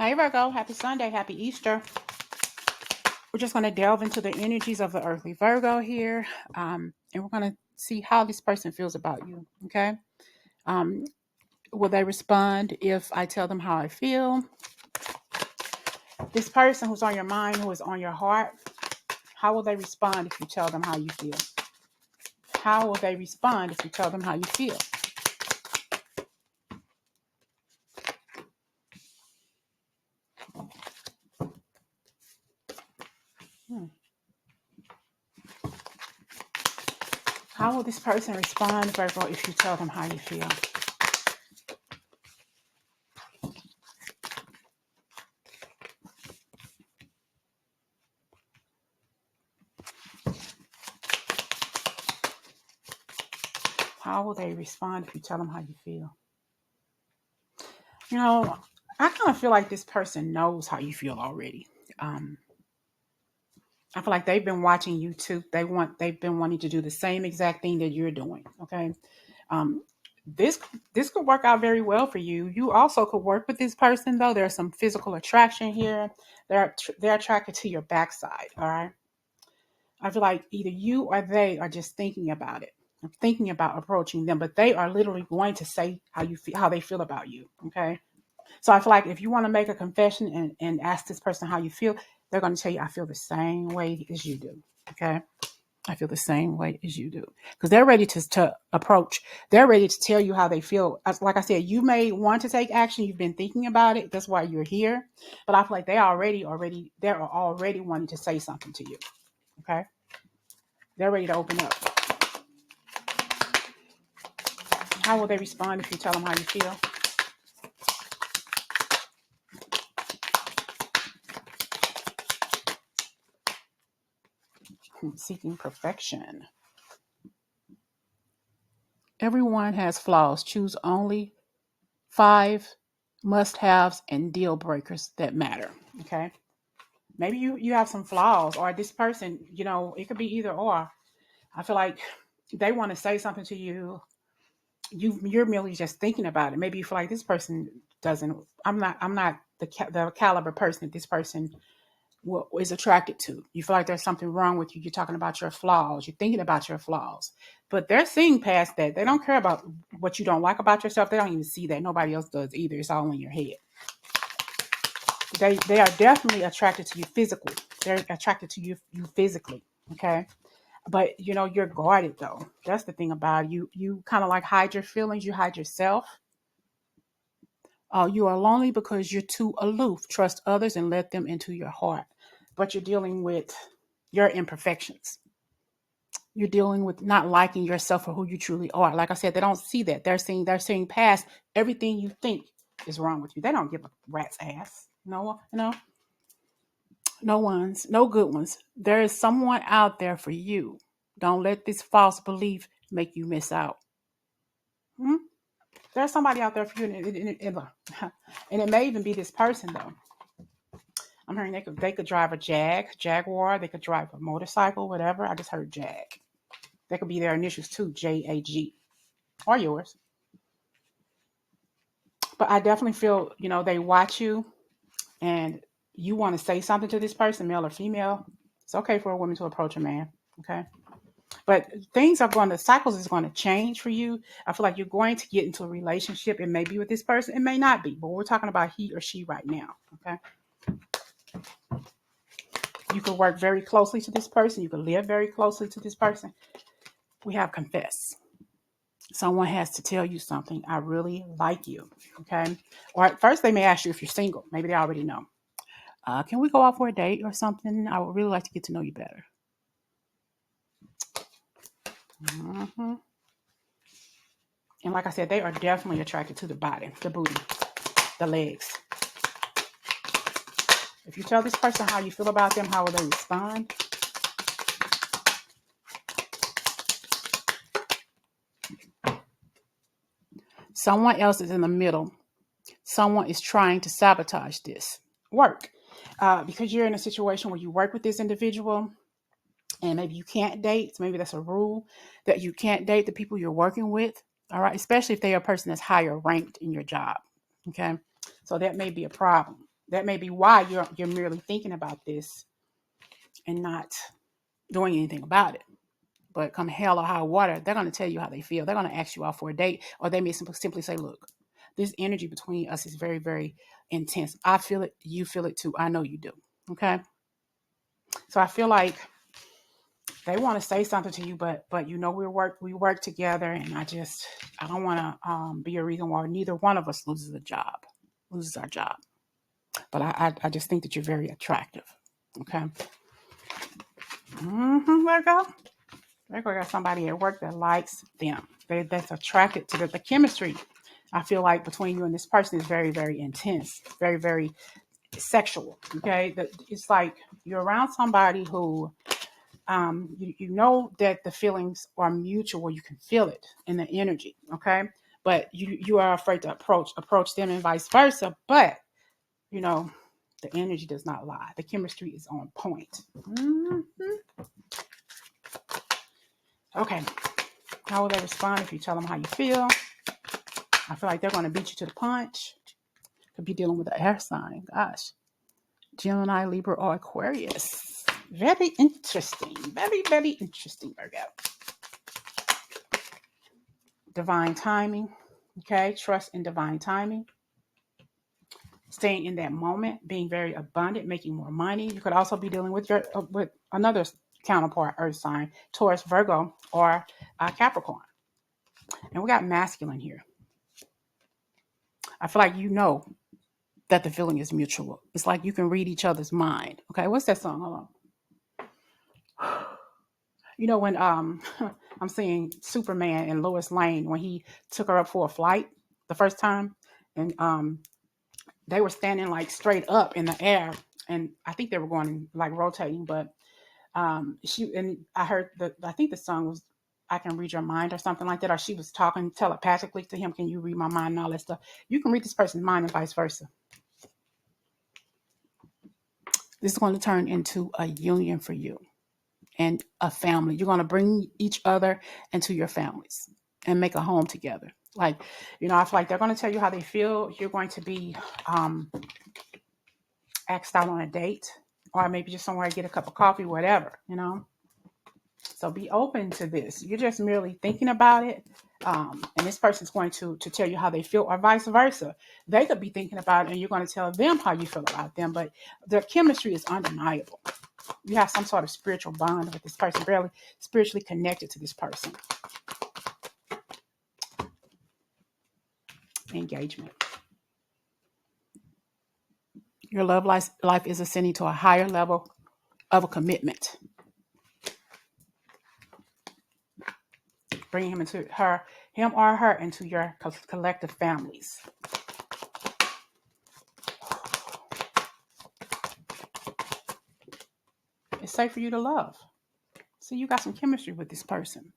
Hey Virgo, happy Sunday, happy Easter. We're just going to delve into the energies of the earthly Virgo here, and we're going to see how this person feels about you, okay? Um, will they respond if I tell them how I feel? This person who's on your mind, who is on your heart, how will they respond if you tell them how you feel? How will they respond if you tell them how you feel? How will this person respond, Virgo, if you tell them how you feel? How will they respond if you tell them how you feel? You know, I kind of feel like this person knows how you feel already. I feel like they've been watching you too. They've been wanting to do the same exact thing that you're doing. Okay. Um, this could work out very well for you. You also could work with this person though. There's some physical attraction here. They're attracted to your backside. All right. I feel like either you or they are just thinking about it. I'm thinking about approaching them, but they are literally going to say how you feel, how they feel about you. Okay. So I feel like if you want to make a confession and ask this person how you feel, they're going to tell you, I feel the same way as you do. Okay. I feel the same way as you do. Because they're ready to approach. They're ready to tell you how they feel. Like I said, you may want to take action. You've been thinking about it. That's why you're here. But I feel like they're already wanting to say something to you. Okay. They're ready to open up. How will they respond if you tell them how you feel? Seeking perfection. Everyone has flaws. Choose only 5 must-haves and deal breakers that matter. Okay. Maybe you have some flaws, or this person, it could be either or. I feel like they want to say something to you. You're merely just thinking about it. Maybe you feel like this person doesn't. I'm not the caliber person that this person is attracted to. You feel like there's something wrong with you. You're talking about your flaws. You're thinking about your flaws, but they're seeing past that. They don't care about what you don't like about yourself. They don't even see that. Nobody else does either. It's all in your head. They are definitely attracted to you physically. They're attracted to you physically. Okay. But you're guarded though. That's the thing about it. You kind of like hide your feelings, you hide yourself. You are lonely because you're too aloof. Trust others and let them into your heart. But you're dealing with your imperfections. You're dealing with not liking yourself for who you truly are. Like I said, they don't see that. They're seeing past everything you think is wrong with you. They don't give a rat's ass. No good ones. There is someone out there for you. Don't let this false belief make you miss out. Hmm? There's somebody out there for you, and it may even be this person though. I'm hearing they could drive a Jaguar. They could drive a motorcycle, whatever. I just heard Jag. That could be their initials too, JAG, or yours. But I definitely feel they watch you, and you want to say something to this person, male or female. It's okay for a woman to approach a man. Okay. But cycles is going to change for you. I feel like you're going to get into a relationship. It may be with this person. It may not be, but we're talking about he or she right now. Okay. You could work very closely to this person. You could live very closely to this person. We have confess. Someone has to tell you something. I really like you. Okay. Or at first they may ask you if you're single. Maybe they already know. Can we go out for a date or something? I would really like to get to know you better. Mm-hmm. And like I said, they are definitely attracted to the body, the booty, the legs. If you tell this person how you feel about them, how will they respond? Someone else is in the middle. Someone is trying to sabotage this work. Because you're in a situation where you work with this individual and maybe you can't date. So maybe that's a rule that you can't date the people you're working with. All right. Especially if they are a person that's higher ranked in your job. Okay. So that may be a problem. That may be why you're merely thinking about this and not doing anything about it. But come hell or high water, they're going to tell you how they feel. They're going to ask you out for a date, or they may simply say, look, this energy between us is very, very intense. I feel it. You feel it too. I know you do. Okay. So I feel like they want to say something to you, but we work together, and I don't want to be a reason why neither one of us loses our job. But I just think that you're very attractive. Okay. Virgo. Virgo got somebody at work that likes them. That's attracted to the chemistry. I feel like between you and this person is very, very intense, very, very sexual. Okay. It's like you're around somebody who, you know that the feelings are mutual. You can feel it in the energy. Okay. But you are afraid to approach them and vice versa. But, the energy does not lie. The chemistry is on point. Mm-hmm. Okay. How will they respond if you tell them how you feel? I feel like they're going to beat you to the punch. Could be dealing with an air sign. Gosh. Gemini, Libra, or Aquarius. Very interesting. Very, very interesting, Virgo. Divine timing. Okay. Trust in divine timing. Staying in that moment, being very abundant, making more money. You could also be dealing with with another counterpart, earth sign, Taurus, Virgo, or Capricorn. And we got masculine here. I feel like that the feeling is mutual. It's like you can read each other's mind. Okay, what's that song? Hold on. When I'm seeing Superman and Lois Lane when he took her up for a flight the first time, and they were standing like straight up in the air, and I think they were going like rotating, but I heard I think the song was I Can Read Your Mind or something like that, or she was talking telepathically to him, can you read my mind and all that stuff. You can read this person's mind and vice versa. This is going to turn into a union for you and a family. You're going to bring each other into your families and make a home together. Like, I feel like they're going to tell you how they feel. You're going to be asked out on a date, or maybe just somewhere to get a cup of coffee, whatever, So be open to this. You're just merely thinking about it. And this person's going to tell you how they feel, or vice versa. They could be thinking about it and you're going to tell them how you feel about them. But the chemistry is undeniable. You have some sort of spiritual bond with this person, barely spiritually connected to this person. Engagement. Your love life is ascending to a higher level of a commitment. Bringing him or her into your collective families. It's safe for you to love. So you got some chemistry with this person.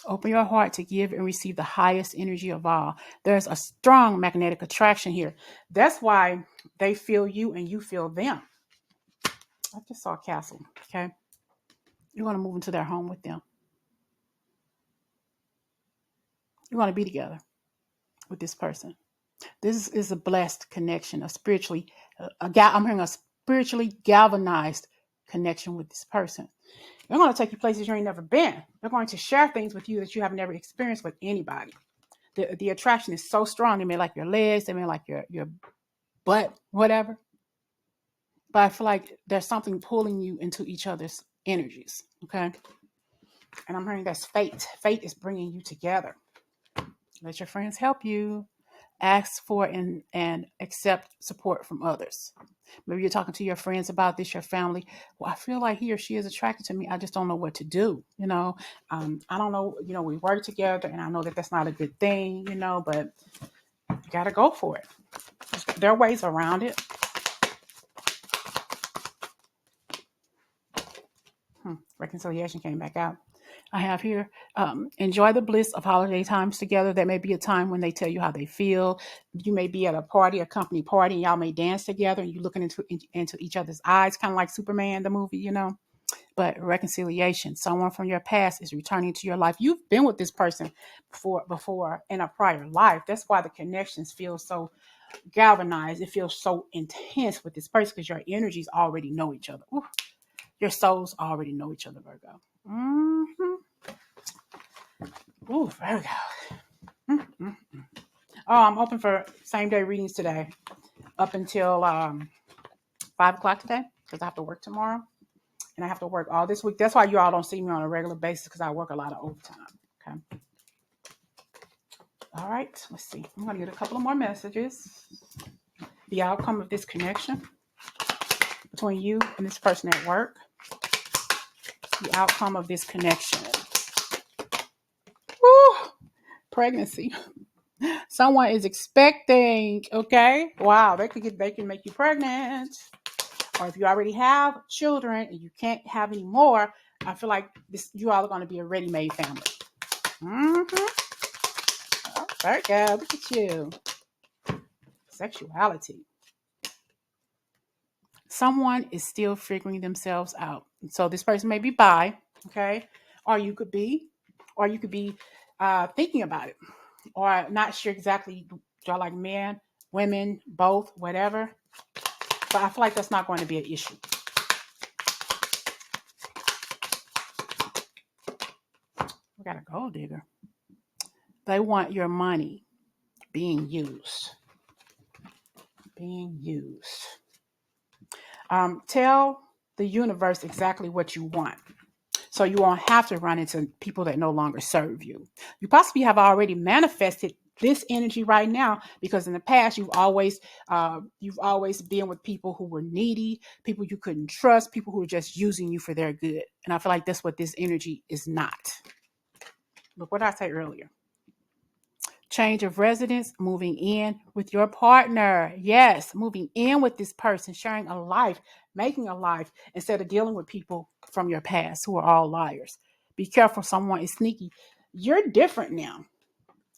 Open your heart to give and receive the highest energy of all. There's a strong magnetic attraction here. That's why they feel you and you feel them. I just saw a castle. Okay. You're going to move into their home with them. You're going to be together with this person. This is a blessed connection, I'm hearing a spiritually galvanized connection with this person. They're going to take you places you ain't never been. They're going to share things with you that you have never experienced with anybody. The attraction is so strong. They may like your legs, they may like your butt, whatever. But I feel like there's something pulling you into each other's energies, okay? And I'm hearing that's fate. Fate is bringing you together. Let your friends help you. Ask for and accept support from others. Maybe you're talking to your friends about this, your family. Well, I feel like he or she is attracted to me. I just don't know what to do. I don't know. We work together, and I know that that's not a good thing. But you got to go for it. There are ways around it. Reconciliation came back out. I have here, enjoy the bliss of holiday times together. There may be a time when they tell you how they feel. You may be at a party, a company party, and y'all may dance together, and you're looking into each other's eyes, kind of like Superman, the movie, But reconciliation, someone from your past is returning to your life. You've been with this person before in a prior life. That's why the connections feel so galvanized. It feels so intense with this person because your energies already know each other. Ooh, your souls already know each other, Virgo. Ooh, Virgo. Oh, I'm open for same day readings today up until 5 o'clock today because I have to work tomorrow and I have to work all this week. That's why you all don't see me on a regular basis because I work a lot of overtime. Okay. All right. Let's see. I'm going to get a couple of more messages. The outcome of this connection between you and this person at work. The outcome of this connection. Woo! Pregnancy. Someone is expecting, okay? Wow, they can make you pregnant. Or if you already have children and you can't have any more, I feel like you all are going to be a ready-made family. Oh, Virgo, look at you. Sexuality. Someone is still figuring themselves out. So this person may be bi, okay? Or you could be thinking about it. Or not sure exactly, do I like men, women, both, whatever. But I feel like that's not going to be an issue. We got a gold digger. They want your money being used. Being used. Tell the universe exactly what you want. So you won't have to run into people that no longer serve you. You possibly have already manifested this energy right now because in the past you've always been with people who were needy, people you couldn't trust, people who were just using you for their good. And I feel like that's what this energy is not. Look what I said earlier. Change of residence, moving in with your partner. Yes, moving in with this person, sharing a life, making a life instead of dealing with people from your past who are all liars. Be careful, someone is sneaky. You're different now.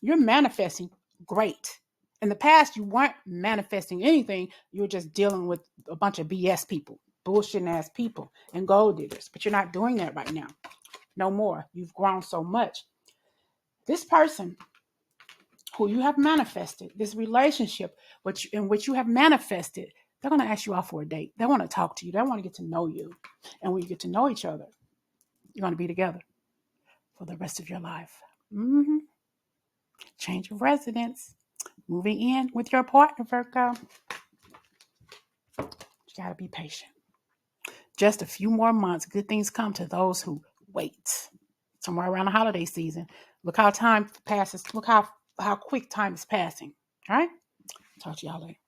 You're manifesting great. In the past, you weren't manifesting anything. You were just dealing with a bunch of BS people, bullshit ass people and gold diggers. But you're not doing that right now. No more. You've grown so much. This person who you have manifested, this relationship in which you have manifested, they're going to ask you out for a date. They want to talk to you. They want to get to know you. And when you get to know each other, you're going to be together for the rest of your life. Change of residence. Moving in with your partner, Virgo. You got to be patient. Just a few more months. Good things come to those who wait. Somewhere around the holiday season. Look how time passes. Look how quick time is passing. All right? Talk to y'all later.